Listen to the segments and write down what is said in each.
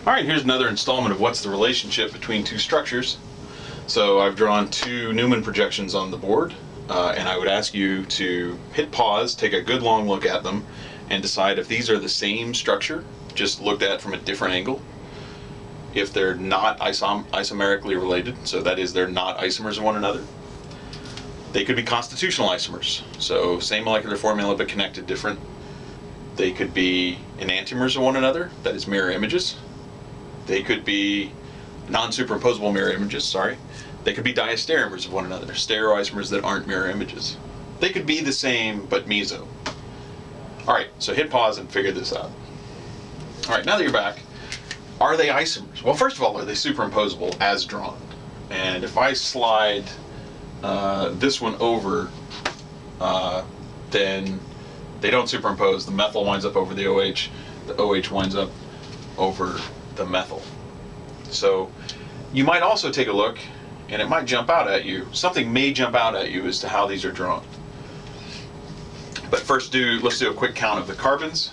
Alright, here's another installment of what's the relationship between two structures. So I've drawn two Newman projections on the board, and I would ask you to hit pause, take a good long look at them, and decide if these are the same structure, just looked at from a different angle. If they're not isomerically related, so that is they're not isomers of one another. They could be constitutional isomers, so same molecular formula but connected different. They could be enantiomers of one another, that is mirror images. They could be non-superimposable mirror images, sorry. They could be diastereomers of one another, stereoisomers that aren't mirror images. They could be the same but meso. Alright, so hit pause and figure this out. Alright, now that you're back, are they isomers? Well, first of all, are they superimposable as drawn? And if I slide this one over, then they don't superimpose. The methyl winds up over the OH winds up over the methyl. So you might also take a look, and it might jump out at you. Something may jump out at you as to how these are drawn. But first, let's do a quick count of the carbons.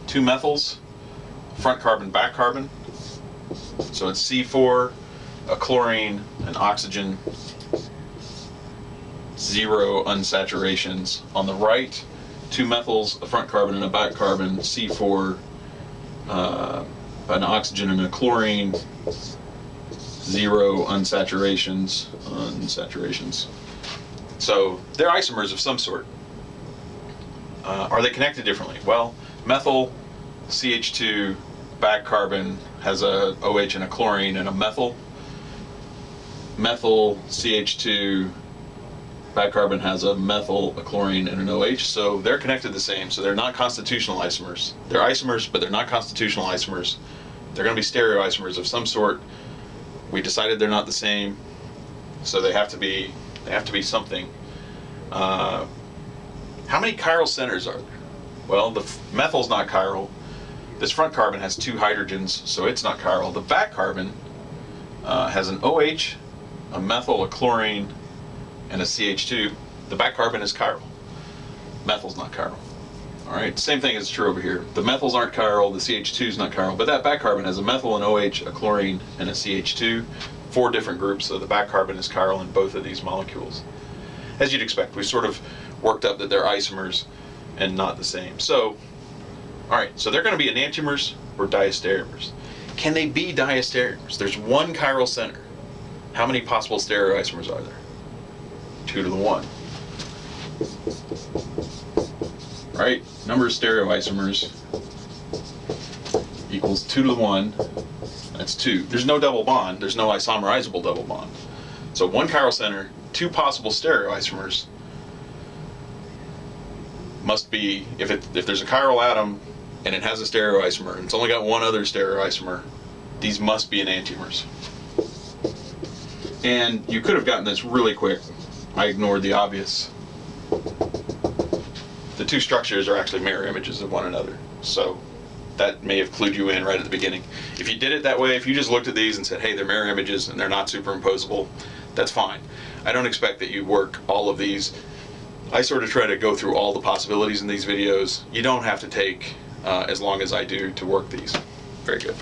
2 methyls, front carbon, back carbon. So it's C4, a chlorine, an oxygen, 0 unsaturations. On the right, 2 methyls, a front carbon and a back carbon, C4, an oxygen and a chlorine, 0 unsaturations. So they're isomers of some sort. Are they connected differently? Well, methyl, CH2, back carbon has a OH and a chlorine and a methyl. Methyl, CH2, back carbon has a methyl, a chlorine, and an OH, so they're connected the same, so they're not constitutional isomers. They're isomers, but they're not constitutional isomers. They're going to be stereoisomers of some sort. We decided they're not the same, so they have to be something. How many chiral centers are there? Well, the methyl's not chiral. This front carbon has 2 hydrogens, so it's not chiral. The back carbon has an OH, a methyl, a chlorine, and a CH2. The back carbon is chiral. Methyl's not chiral. Alright, same thing is true over here. The methyls aren't chiral, the CH2 is not chiral, but that back carbon has a methyl, an OH, a chlorine, and a CH2. 4 different groups, so the back carbon is chiral in both of these molecules. As you'd expect, we sort of worked up that they're isomers and not the same. So, alright, so they're going to be enantiomers or diastereomers. Can they be diastereomers? There's 1 chiral center. How many possible stereoisomers are there? 2 to the 1. Right? Number of stereoisomers equals 2 to the 1. That's 2. There's no double bond. There's no isomerizable double bond. So 1 chiral center, 2 possible stereoisomers must be, if there's a chiral atom and it has a stereoisomer and it's only got 1 other stereoisomer, these must be enantiomers. And you could have gotten this really quick. I ignored the obvious. The 2 structures are actually mirror images of one another, so that may have clued you in right at the beginning. If you did it that way, if you just looked at these and said, hey, they're mirror images and they're not superimposable, that's fine. I don't expect that you work all of these. I sort of try to go through all the possibilities in these videos. You don't have to take as long as I do to work these. Very good.